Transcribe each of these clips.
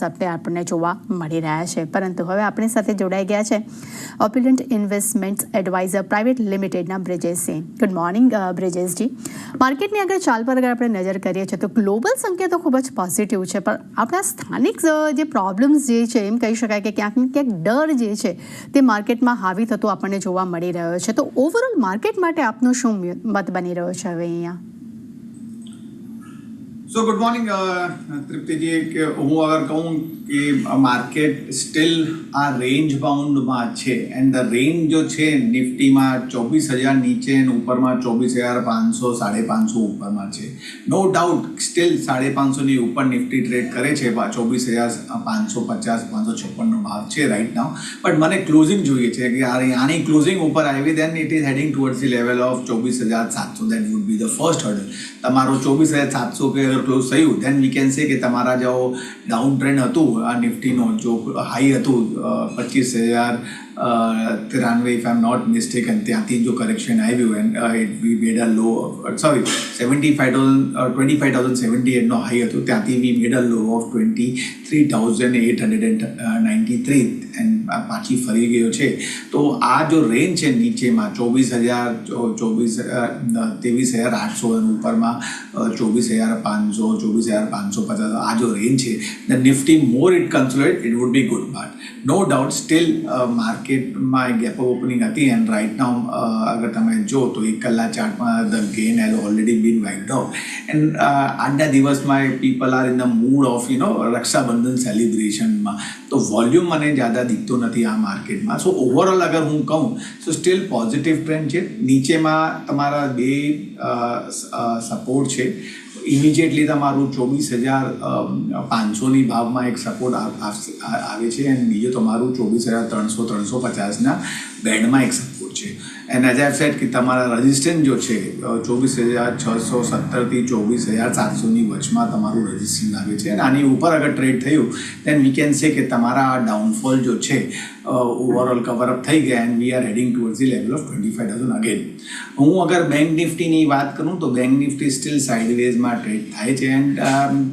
સાથે આપણને જોવા મળી રહ્યા છે. પરંતુ હવે આપણી સાથે જોડાઈ ગયા છે ઓપ્યુલન્ટ ઇન્વેસ્ટમેન્ટ્સ એડવાઇઝર પ્રાઇવેટ લિમિટેડના બ્રિજેશસિંહ. Good morning બ્રિજેશજી. માર્કેટની આગળ ચાલ પર અગર આપણે નજર કરીએ છીએ તો ગ્લોબલ સંકેતો ખૂબ જ પોઝિટિવ છે, પણ આપણા સ્થાનિક જે પ્રોબ્લેમ્સ જે છે એમ કહી શકાય કે ક્યાંક ને ક્યાંક ડર જે છે તે માર્કેટમાં હાવી થતો આપણને જોવા મળી રહ્યો છે. તો ઓવરઓલ માર્કેટ માટે આપનો શું મત બની રહ્યો છે હવે અહીંયા? સો ગુડ મોર્નિંગ તૃપ્તિજી. કે હું અગર કહું કે માર્કેટ સ્ટીલ આ રેન્જ બાઉન્ડમાં છે એન્ડ ધ રેન્જ જો છે નિફ્ટીમાં 24,000 નીચે અને ઉપરમાં 24,500 550 ઉપરમાં છે. નો ડાઉટ સ્ટીલ 550ની ઉપર નિફ્ટી ટ્રેડ કરે છે. 24,550 556નો ભાવ છે રાઇટ નાઉ. બટ મને ક્લોઝિંગ જોઈએ છે કે આની ક્લોઝિંગ ઉપર આવી then it is heading towards the level of 24,700. That would be the first hurdle. તમારો 24,700 કે અગર ક્લોઝ થયું દેન વી કેન સે કે તમારા જો ડાઉન ટ્રેન્ડ હતું આ નિફ્ટીનો જો હાઈ હતું 25,093 if I am not mistaken, ત્યાંથી જો કરેક્શન આવ્યું and we made a low sorry 25,078નો હાઈ હતું, ત્યાંથી વી made a law of 23,893 and પાછી ફરી ગયો છે. તો આ જો રેન્જ છે નીચેમાં 23,800 અને ઉપરમાં 24,500 24,550 આ જો રેન્જ છે the Nifty more it consolidate it would be good. But no doubt still માર્કેટમાં ગેપ ઓપનિંગ હતી એન્ડ રાઇટ નાઉ અગર તમે જો તો 1 કલાક ચાર્ટમાં the gain has already been wiped out and આજના દિવસમાં people are in the mood of Rakshabandhan સેલિબ્રેશનમાં. તો વોલ્યુમ મને જ્યાદા દીખતો નથી આ માર્કેટમાં. સો ઓવરઓલ અગર હું કહું તો સ્ટીલ પોઝિટિવ ટ્રેન્ડ છે. નીચેમાં તમારા બે સપોર્ટ છે. ઇમિડિયેટલી તમારું 24,500ની ભાવમાં એક સપોર્ટ આવે છે અને બીજો તમારું 24,300-350ના બેન્ડમાં એક સપોર્ટ છે. એન્ડ એઝ આઈ સેડ કે તમારા રજિસ્ટન્સ જો છે 24,670થી 24,700ની વચમાં તમારું રજિસ્ટન્સ આવે છે અને આની ઉપર અગર ટ્રેડ થયું દેન વી કેન સે કે તમારા આ ડાઉનફોલ જો છે ઓવરઓલ કવરઅપ થઈ ગયા and we are heading towards the level of 25,000 again. હું અગર બેંક નિફ્ટીની વાત કરું તો બેંક નિફ્ટી સ્ટીલ સાઇડવેઝમાં ટ્રેડ થાય છે એન્ડ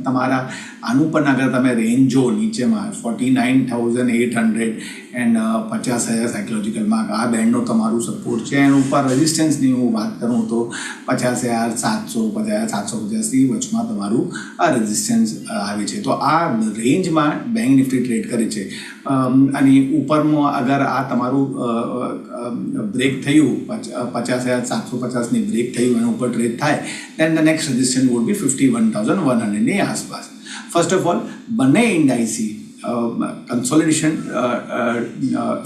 તમારા આનું પણ અગર તમે રેન્જ જો નીચેમાં 49,800 એન્ડ 50,000 સાયકોલોજીકલ માર્ક આ બેન્ડનો તમારું સપોર્ટ છે. એન્ડ ઉપર રેઝિસ્ટન્સની હું વાત કરું તો 50,700 50,750ની વચમાં તમારું આ રેઝિસ્ટન્સ આવે છે. તો આ રેન્જમાં બેંક નિફ્ટી ટ્રેડ કરે છે અને ઉપરમાં અગર આ તમારું બ્રેક થયું 50,750ની બ્રેક થયું એના ઉપર ટ્રેડ થાય then the next resistance would be 51,100ની આસપાસ. ફર્સ્ટ ઓફ ઓલ બંને ઇન્ડાઇસી કન્સોલિડેશન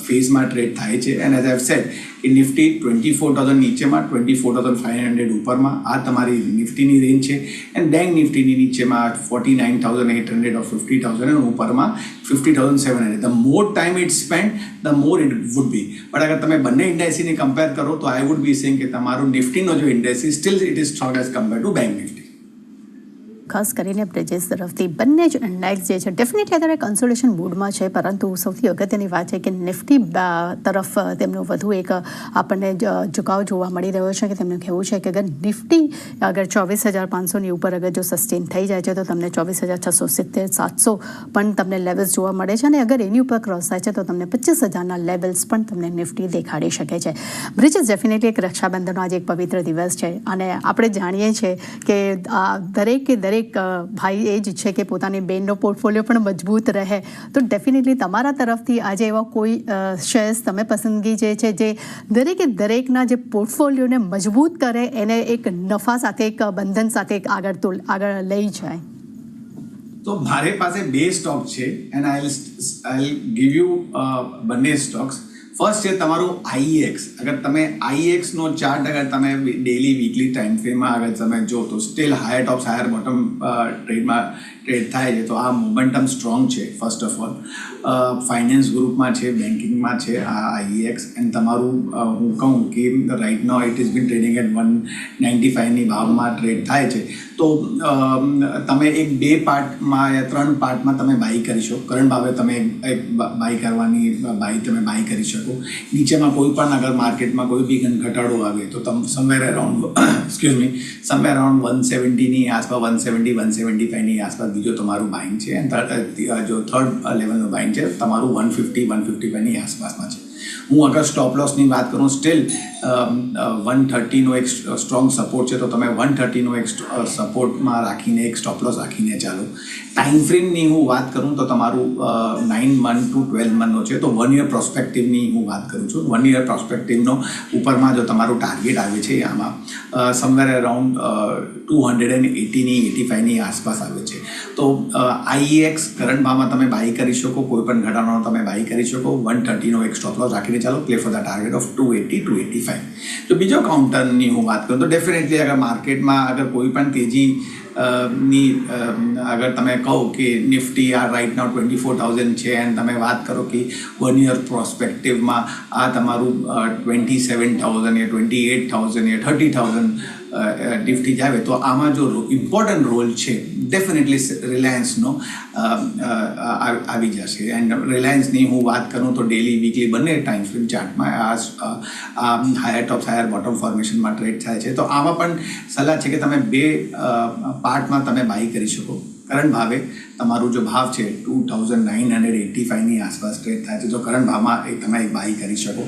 ફેઝમાં ટ્રેડ થાય છે and as I have sad કે નિફ્ટી 24,000 નીચેમાં 24,500 ઉપરમાં આ તમારી નિફ્ટીની રેન્જ છે એન્ડ બેંક નિફ્ટીની નીચેમાં 49,800 ઓર 50,000 અને ઉપરમાં 50,700. The more time it spend the more it would B. But અગર તમે બંને ઇન્ડાઇસીને કમ્પેર કરો તો આઈ વુડ બી સેઇંગ કે તમારું નિફ્ટીનો જો indices still it is strong as compare to bank Nifty. ખાસ કરીને બ્રિજેશ તરફથી બંને જ ઇન્ડેક્સ જે છે ડેફિનેટલી અત્યારે કન્સોલિડેશન મૂડમાં છે, પરંતુ સૌથી અગત્યની વાત છે કે નિફ્ટી તરફ તેમનું વધુ એક આપણને ઝુકાવ જોવા મળી રહ્યો છે કે તેમનું કહેવું છે કે અગર નિફ્ટી અગર 24,500ની ઉપર અગર જો સસ્ટેન થઈ જાય છે તો તમને 24,670-700 પણ તમને લેવલ્સ જોવા મળે છે અને અગર એની ઉપર ક્રોસ થાય છે તો તમને 25,000ના લેવલ્સ પણ તમને નિફ્ટી દેખાડી શકે છે. બ્રિજેશ, ડેફિનેટલી એક રક્ષાબંધનનો આજે એક પવિત્ર દિવસ છે અને આપણે જાણીએ છીએ કે દરેક ભાઈ એ જ ઈચ્છે કે પોતાની બેનનો પોર્ટફોલિયો પણ મજબૂત રહે. તો ડેફિનેટલી તમારા તરફથી આજે એવા કોઈ શેર્સ તમે પસંદગી જે છે જે દરેકના જે પોર્ટફોલિયોને મજબૂત કરે એને એક નફા સાથે એક બંધન સાથે આગળ લઈ જાય? તો મારી પાસે બે સ્ટોક છે એન્ડ આઈ ગીવ યુ બંને સ્ટોક્સ. ફર્સ્ટ છે તમારું આઈએક્સ. અગર તમે આઈએક્સનો ચાર્ટ અગર તમે ડેલી વીકલી ટાઈમ ફ્રેમમાં અગર તમે જો તો સ્ટીલ હાયર ટોપ હાયર બોટમ ટ્રેડ થાય છે. તો આ મોમેન્ટમ સ્ટ્રોંગ છે ફર્સ્ટ ઓફ ઓલ. ફાઇનાન્સ ગ્રુપમાં છે, બેન્કિંગમાં છે આ આઈએક્સ એન્ડ તમારું હું કહું કે right now it is been trading at 195ની ભાવમાં ટ્રેડ થાય છે. તો તમે એક બે પાર્ટમાં યા 3 પાર્ટમાં તમે બાય કરી શકો. કરંટ ભાવે તમે એક બાય કરી શકો. નીચેમાં કોઈ પણ અગર માર્કેટમાં કોઈ બી ઘટાડો આવે તો તમે સમવેર અરાઉન્ડ 170ની આસપાસ 170-175ની આસપાસ બીજો તમારું બાઇંગ છે અને જો થર્ડ લેવલનું બાઇંગ છે તમારું 150-155ની આસપાસમાં છે. હું અગર સ્ટોપ લોસની વાત કરું સ્ટીલ 130નો એક સ્ટ્રોંગ સપોર્ટ છે તો તમે 130નો એક સપોર્ટમાં રાખીને એક સ્ટોપ લોસ રાખીને ચાલો. ટાઈમ ફ્રેમની હું વાત કરું તો તમારું 9 month to 12 monthનો છે તો 1 year પ્રોસ્પેક્ટિવની હું વાત કરું છું. 1 year પ્રોસ્પેક્ટિવનો ઉપરમાં જો તમારું ટાર્ગેટ આવે છે આમાં સમવેર અરાઉન્ડ 285ની આસપાસ આવે છે. તો IEX કરંટ ભાવમાં તમે બાય કરી શકો, કોઈ પણ ઘટાડાનો તમે બાય કરી શકો. 130નો એક સ્ટોપ લોસ રાખીને ચાલો, play for the target of 280-285. તો બીજો કાઉન્ટરની હું વાત કરું તો ડેફિનેટલી અગર માર્કેટમાં અગર કોઈ પણ તેજી ની અગર તમે કહો કે નિફ્ટી આ રાઇટ નાઉ 24,000 છે અને તમે વાત કરો કે 1 year પ્રોસ્પેક્ટિવમાં આ તમારું 27,000 યા 28,000 યા 30,000 નિફ્ટી જાવે તો આમાં જો ઇમ્પોર્ટન્ટ રોલ છે ડેફિનેટલી રિલાયન્સનો આવી જશે. એન્ડ રિલાયન્સની હું વાત કરું તો ડેલી વીકલી બંને ટાઈમ ફ્રેમ ચાર્ટમાં આ હાયર ટોપ હાયર બોટમ ફોર્મેશનમાં ટ્રેડ થાય છે. તો આમાં પણ સલાહ છે કે તમે બે પાર્ટમાં તમે બાય કરી શકો. કરંટ ભાવે તમારું જો ભાવ છે 2,985ની આસપાસ ટ્રેડ થાય છે તો કરંટ ભાવમાં તમે બાય કરી શકો.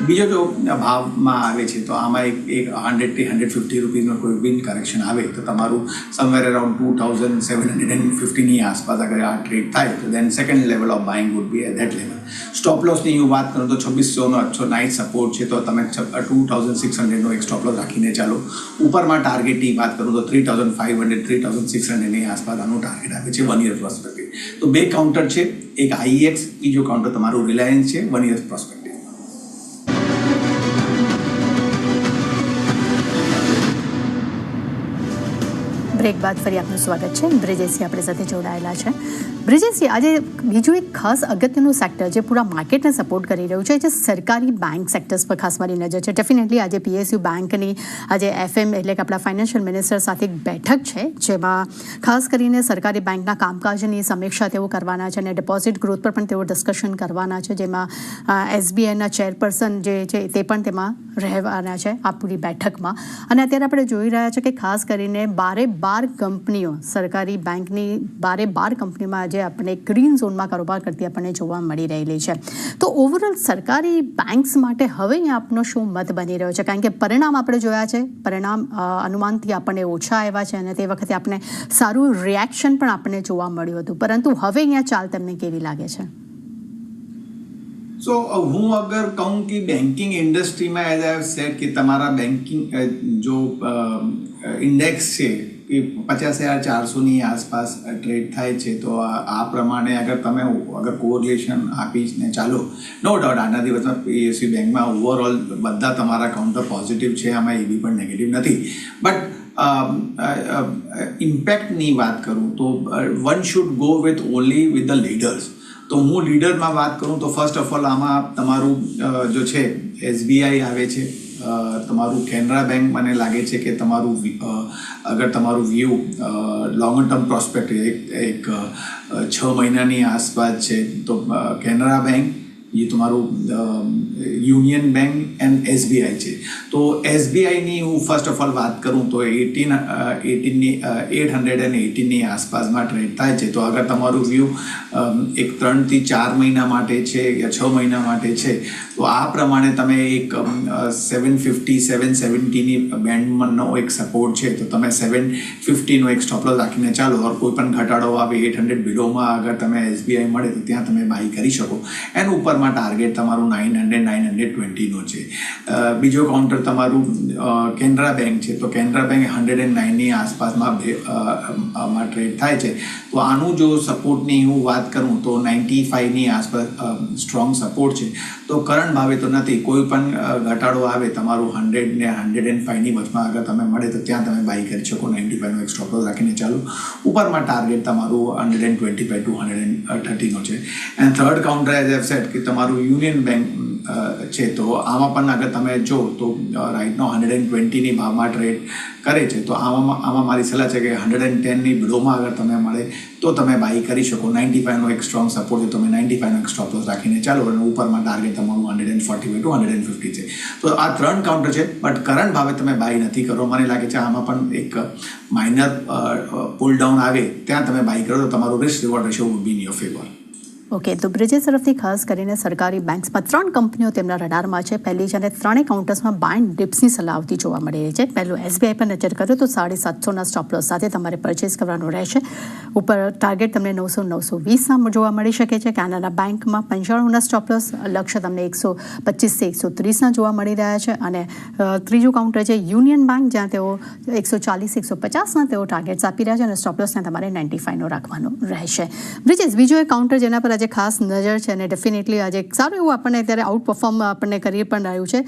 બીજો જો ભાવમાં આવે છે તો આમાં એક 100-150 રૂપીઝનો કોઈ વિન કરેક્શન આવે તો તમારું સમવેર અરાઉન્ડ 2,750ની આસપાસ અગર આ ટ્રેડ થાય તો then second level of buying would be at that level. Stop લોસની હું વાત કરું તો 2600નો અચ્છો નાઇટ સપોર્ટ છે તો તમે 2,600નો એક સ્ટોપ લોસ રાખીને ચાલો. ઉપરમાં ટાર્ગેટની વાત કરું તો 3,500-3,600ની આસપાસ આનું ટાર્ગેટ આવે છે 1 year પ્રોસ્પેક્ટિવ. તો બે કાઉન્ટર છે, એક IEX, બીજો કાઉન્ટર તમારું રિલાયન્સ છે 1 year પ્રોસ્પેક્ટિવ. બ્રેક બાદ ફરી આપનું સ્વાગત છે. બ્રિજેશજી આપણી સાથે જોડાયેલા છે. બ્રિજેશજી, આજે બીજું એક ખાસ અગત્યનું સેક્ટર જે પૂરા માર્કેટને સપોર્ટ કરી રહ્યું છે જે સરકારી બેંક સેક્ટર્સ પર ખાસ મારી નજર છે. ડેફિનેટલી આજે PSU બેંકની આજે FM એટલે કે આપણા ફાઇનાન્શિયલ મિનિસ્ટર સાથે એક બેઠક છે જેમાં ખાસ કરીને સરકારી બેંકના કામકાજની સમીક્ષા તેઓ કરવાના છે અને ડિપોઝિટ ગ્રોથ પર પણ તેઓ ડિસ્કશન કરવાના છે, જેમાં SBIના ચેરપર્સન જે છે તે પણ તેમાં રહેવાના છે આ પૂરી બેઠકમાં. અને અત્યારે આપણે જોઈ રહ્યા છે કે ખાસ કરીને 12 કંપનીઓ સરકારી બેંકની 12 કંપનીમાં આજે આપણે ગ્રીન ઝોનમાં કારોબાર કરતી આપણને જોવા મળી રહેલી છે. તો ઓવરઓલ સરકારી બેંક્સ માટે હવે અહીંયા આપનો શું મત બની રહ્યો છે? કારણ કે પરિણામ આપણે જોયા છે, પરિણામ અનુમાનથી આપણને ઓછા આવ્યા છે અને તે વખતે આપણે સારું રિએક્શન પણ આપણને જોવા મળ્યું હતું, પરંતુ હવે અહીંયા ચાલ તમને કેવી લાગે છે? સો હું અગર કહું કે બેન્કિંગ ઇન્ડસ્ટ્રીમાં એઝ આઈ હેવ સેડ કે તમારા બેન્કિંગ જો ઇન્ડેક્સ છે કે 50,400ની આસપાસ ટ્રેડ થાય છે તો આ પ્રમાણે અગર તમે અગર કોરિલેશન આપીને ચાલો, નો ડાઉટ આજના દિવસમાં PSU બેંકમાં ઓવરઓલ બધા તમારા કાઉન્ટર પોઝિટિવ છે, આમાં એવી પણ નેગેટિવ નથી. બટ ઇમ્પેક્ટની વાત કરું તો one should go with only with the leaders. તો હું લીડરમાં વાત કરું તો ફર્સ્ટ ઓફ ઓલ આમાં તમારું જો છે SBI આવે છે, તમારું કેનરા બેંક મને લાગે છે કે તમારું અગર તમારું વ્યૂ લોંગ ટર્મ પ્રોસ્પેક્ટ એક 6 મહિનાની આસપાસ છે તો કેનરા બેંક, ये તમારું યુનિયન બેંક એન્ડ SBI છે. તો SBIની હું ફર્સ્ટ ઓફ ઓલ વાત કરું તો 818ની આસપાસમાં ટ્રેડ થાય છે. તો અગર તમારું વ્યૂ એક 3 થી 4 મહિના માટે છે યા 6 મહિના માટે છે તો આ પ્રમાણે તમે એક 750-770ની બેન્ડમાંનો એક સપોર્ટ છે તો તમે 750નો એક સ્ટોપ લોસ રાખીને ચાલો. ઓર કોઈ પણ ઘટાડો આવે 800 બિલોમાં અગર તમે SBI મળે તો ત્યાં તમે બાય કરી શકો. એનું ઉપર ટાર્ગેટ તમારું 900-920નો છે. બીજો કાઉન્ટર તમારું કેનરા બેંક છે તો કેનરા બેંક 109ની આસપાસમાં ટ્રેડ થાય છે. તો આનું જો સપોર્ટની હું વાત કરું તો 95ની આસપાસ સ્ટ્રોંગ સપોર્ટ છે. તો કરંટ ભાવે તો નથી, કોઈ પણ ઘટાડો આવે તમારું 100 ને 105ની વચમાં અગર તમે મળે તો ત્યાં તમે બાય કરી શકો. 95નો એક સ્ટોપ લોસ રાખીને ચાલો. ઉપરમાં ટાર્ગેટ તમારું 125-130નો છે. And third counter as I said કે તમારું યુનિયન બેંક છે. તો આમાં પણ અગર તમે જો તો રાઇટનો 120ની ભાવમાં ટ્રેડ કરે છે. તો આમાં મારી સલાહ છે કે 110ની બિડોમાં અગર તમે મળે તો તમે બાય કરી શકો. 95નો એક સ્ટ્રોંગ સપોર્ટ છે, તમે 95નો એક સ્ટોપ લોસ રાખીને ચાલો, અને ઉપરમાં ટાર્ગેટ તમારું 145 to 150 છે. તો આ 3 કાઉન્ટર છે, બટ કરંટ ભાવે તમે બાય નથી કરો. મને લાગે છે આમાં પણ એક માઇનર પુલ ડાઉન આવે ત્યાં તમે બાય કરો તો તમારું risk reward ratio would be in your favour. Okay, તો બ્રિજેસ તરફથી ખાસ કરીને સરકારી બેંક્સમાં 3 કંપનીઓ તેમના રડારમાં છે. પહેલી છે અને 3 કાઉન્ટર્સમાં બાય એન્ડ ડિપ્સની સલાહ આવતી જોવા મળી રહી છે. પહેલું SBI પર નજર કરો તો 750ના સ્ટોપ લોસ સાથે તમારે પરચેસ કરવાનું રહેશે. ઉપર ટાર્ગેટ તમને 900-920 જોવા મળી શકે છે. કેનરા બેંકમાં 95ના સ્ટોપ લોસ, લક્ષ્ય તમને 125-130ના જોવા મળી રહ્યા છે. અને ત્રીજું કાઉન્ટર છે યુનિયન બેંક, જ્યાં તેઓ 140-150ના તેઓ ટાર્ગેટ્સ આપી રહ્યા છે અને સ્ટોપ લોસને તમારે 95નો રાખવાનો રહેશે. બ્રિજેસ, બીજો એક કાઉન્ટર જેના પર આજે ખાસ નજર છે અને ડેફિનેટલી આજે સારું એવું આપણને અત્યારે આઉટ પરફોર્મ આપણને કરી પણ રહ્યું છે.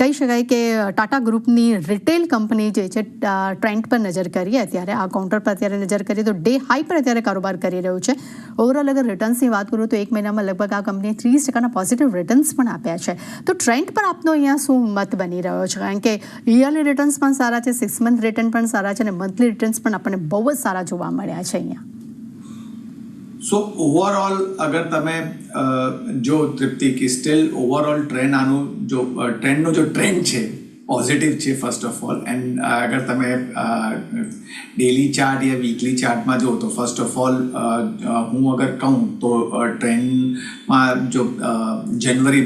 કહી શકાય કે ટાટા ગ્રુપની રિટેલ કંપની જે છે ટ્રેન્ડ પર નજર કરીએ અત્યારે, આ કાઉન્ટર પર અત્યારે નજર કરીએ તો ડે હાઈ પર અત્યારે કારોબાર કરી રહ્યું છે. ઓવરઓલ અગર રિટર્ન્સની વાત કરું તો 1 મહિનામાં લગભગ આ કંપનીએ 30% પોઝિટિવ રિટર્ન્સ પણ આપ્યા છે. તો ટ્રેન્ડ પર આપનો અહીંયા શું મત બની રહ્યો છે? કારણ કે યરલી રિટર્ન્સ પણ સારા છે, 6 મંથ રિટર્ન પણ સારા છે અને મંથલી રિટર્ન્સ પણ આપણને બહુ જ સારા જોવા મળ્યા છે અહીંયા. સો ઓવરઓલ અગર તમે જો તૃપ્તિ કે સ્ટીલ ઓવરઓલ ટ્રેન્ડ આનું જો ટ્રેન્ડનો જો ટ્રેન્ડ છે પોઝિટિવ છે ફર્સ્ટ ઓફ ઓલ. એન્ડ અગર તમે ડેલી ચાર્ટ યા વીકલી ચાર્ટમાં જો તો ફર્સ્ટ ઓફ ઓલ હું અગર કહું તો ટ્રેન્ડમાં જો જાન્યુઆરી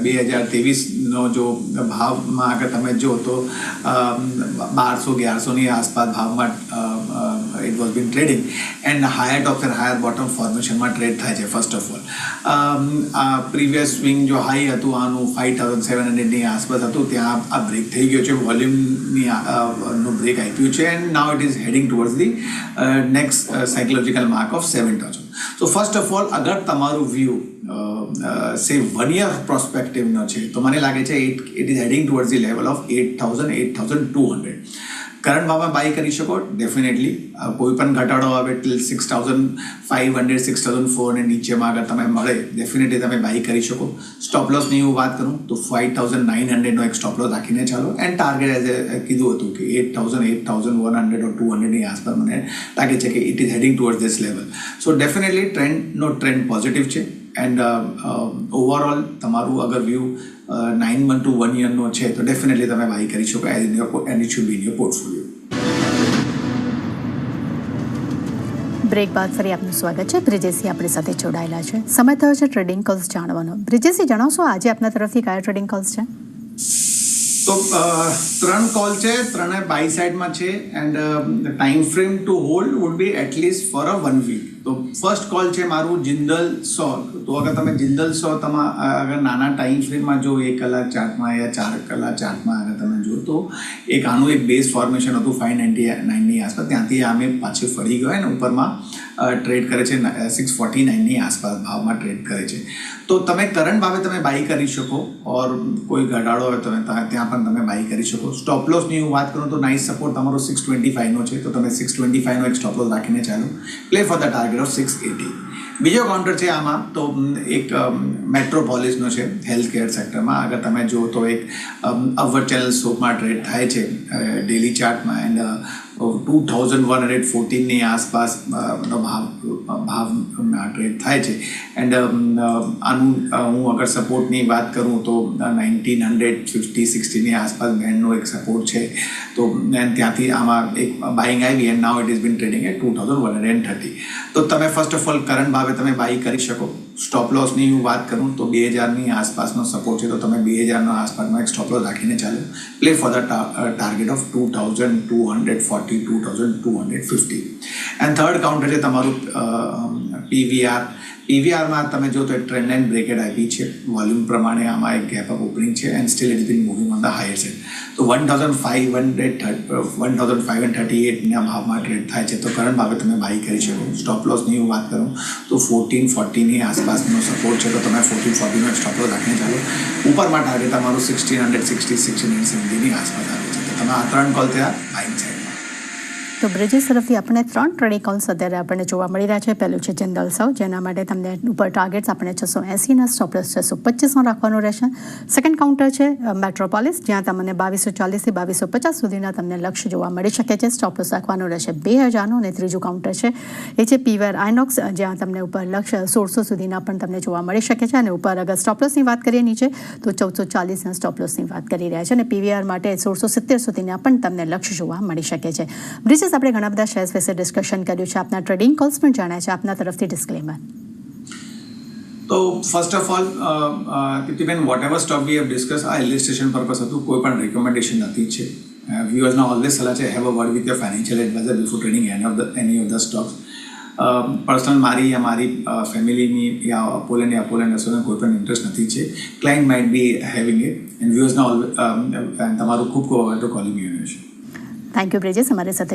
2023નો જો ભાવમાં અગર તમે જો તો 1200-1100ની આસપાસ ભાવમાં it was been trading and higher top and higher bottom formation માં ટ્રેડ થાય છે first of all. Previous swing જો હાઈ હતું આનું 5700ની આસપાસ હતું, ત્યાં આ બ્રેક થઈ ગયો છે, વોલ્યુમની નું બ્રેક આપ્યું છે and now it is heading towards the next psychological mark of 7000. So first of all અગર તમારું વ્યૂ સે 1 year પ્રોસ્પેક્ટિવનો છે તો મને લાગે છે it is heading towards the level of 8200. Current ભાવમાં બાય કરી શકો ડેફિનેટલી. કોઈ પણ ઘટાડો આવે ટિલ 6500-6400 નીચેમાં અગર તમે મળે ડેફિનેટલી તમે બાય કરી શકો. સ્ટોપ લોસની હું વાત કરું તો 5900નો એક સ્ટોપ લોસ રાખીને ચાલો. એન્ડ ટાર્ગેટ એઝ કીધું હતું કે 8100 or 200ની આસપાસ મને લાગે છે કે it is heading towards this level. So definitely trend positive છે. એન્ડ ઓવરઓલ તમારું અગર વ્યૂ 9 month to 1 yearનો છે તો ડેફિનેટલી તમે બાય કરી શકો and it should be in your portfolio. Break બાદ ફરી આપનું સ્વાગત છે. બ્રિજેસી આપણી સાથે જોડાયેલા છે. સમય થયો છે ટ્રેડિંગ કોલ્સ જાણવાનો. બ્રિજેસી, જણાવશો આજે આપના તરફથી કયા ટ્રેડિંગ કોલ્સ છે? તો 3 કોલ છે, 3 બાય સાઇડમાં છે end time frame two hold would be at least for a 1 week. તો ફર્સ્ટ કોલ છે મારું જિંદલ 100. તો અગર તમે જિંદલ 100 અગર નાના ટાઈમ ફ્રેમમાં જો 1 કલાક ચાર્ટમાં યા 4 કલાક ચાર્ટમાં અગર તમે જો તો એક આનું એક બેઝ ફોર્મેશન હતું 599ની આસપાસ, ત્યાંથી આમે પાછું ફરી ગયો અને ઉપરમાં ટ્રેડ કરે છે 649ની આસપાસ ભાવમાં ટ્રેડ કરે છે. તો તમે કરંટ ભાવે તમે બાય કરી શકો ઓર કોઈ ઘટાડો હોય તમે ત્યાં પણ તમે બાય કરી શકો. સ્ટોપ લોસની હું વાત કરું તો નાઇસ સપોર્ટ તમારો 625નો છે, તો તમે 625નો એક સ્ટોપ લોસ રાખીને ચાલો. Play for the target of 680. બીજો કાઉન્ટર છે આમાં તો એક મેટ્રોપોલિસનો છે હેલ્થ કેર સેક્ટરમાં. અગર તમે જો તો એક અપવર્ડ ચેનલ સ્લોપમાં ટ્રેડ થાય છે ડેલી ચાર્ટમાં એન્ડ 2114ની આસપાસ ભાવમાં ટ્રેડ થાય છે. એન્ડ આનું હું અગર સપોર્ટની વાત કરું તો 1950-60ની આસપાસ બેન્ડનો એક સપોર્ટ છે. તો ત્યાંથી આમાં એક બાઇંગ આવી and now it is been trading at 2130. તો તમે ફર્સ્ટ ઓફ ઓલ કરંટ ભાવે તમે બાય કરી શકો. સ્ટોપ લોસની હું વાત કરું તો 2000ની આસપાસનો સપોર્ટ છે, તો તમે 2000નો આસપાસનો એક સ્ટોપ લોસ રાખીને ચાલો. Play for the target of 2240-2250. And third counter છે તમારું PVR. PVRમાં તમે જો તો એક ટ્રેન્ડ લાઇન બ્રેકેટ આપી છે વોલ્યુમ પ્રમાણે. આમાં એક ગેપ અપ ઓપનિંગ છે and still it been moving on the higher side. તો 1538ના ભાવમાં ટ્રેડ થાય છે, તો કરંટ ભાવે તમે બાય કરી શકો. સ્ટોપ લોસની હું વાત કરું તો 1440ની આસપાસનો સપોર્ટ છે, તો તમે 1440નો સ્ટોપ લોસ રાખીને ચાલો. ઉપરમાં ટાર્ગેટ તમારું 1660-1670ની આસપાસ આવે છે. તો તમે આ 3 કોલ થયા બાઇંગ સાઇડમાં. તો તો બ્રિજેશ તરફથી આપણને 3 ટ્રેડિંગ કોલ્સ અત્યારે આપણને જોવા મળી રહ્યા છે. પહેલું છે જિંદલ સાઉ, જેના માટે તમને ઉપર ટાર્ગેટ્સ આપણને 680ના સ્ટોપ લોસ 625નો રાખવાનો રહેશે. સેકન્ડ કાઉન્ટર છે મેટ્રોપોલિસ, જ્યાં તમને 2240થી 2250 સુધીના તમને લક્ષ્ય જોવા મળી શકે છે. સ્ટોપ લોસ રાખવાનો રહેશે 2000નો. અને ત્રીજું કાઉન્ટર છે એ છે પીવીઆર આઇનોક્સ, જ્યાં તમને ઉપર લક્ષ્ય 1600 સુધીના પણ તમને જોવા મળી શકે છે. અને ઉપર અગર સ્ટોપ લોસની વાત કરીએ નીચે તો 1440ના સ્ટોપ લોસની વાત કરી રહ્યા છે. અને પીવીઆર માટે 1670 સુધીના પણ તમને લક્ષ્ય જોવા મળી શકે છે. બ્રિજેશ, આપણે ઘણા બધા શેર્સ વિશે ડિસ્કશન કર્યું છે, આપના ટ્રેડિંગ કોલ્સ પણ જાણ્યા છે, આપના તરફથી ડિસ્ક્લેમર. તો ફર્સ્ટ ઓફ ઓલ દીપ્તિબેન, whatever stock we have discuss આ ઇલિસ્ટ્રેશન પર્પસ હતું, કોઈ પણ રિકમેન્ડેશન નથી છે. વ્યુઅર્સના ઓલવેઝ સલાહ છે have a word with your financial advisor before trading any of the stocks. Personal મારી યા મારી ફેમિલીની યા અપોલો એસોને કોઈ પણ ઇન્ટરેસ્ટ નથી છે. Client might be having it and વ્યુઅર્સના તમારું ખૂબ ખૂબ આભાર to calling you. Thank you Brijesh, અમારી સાથે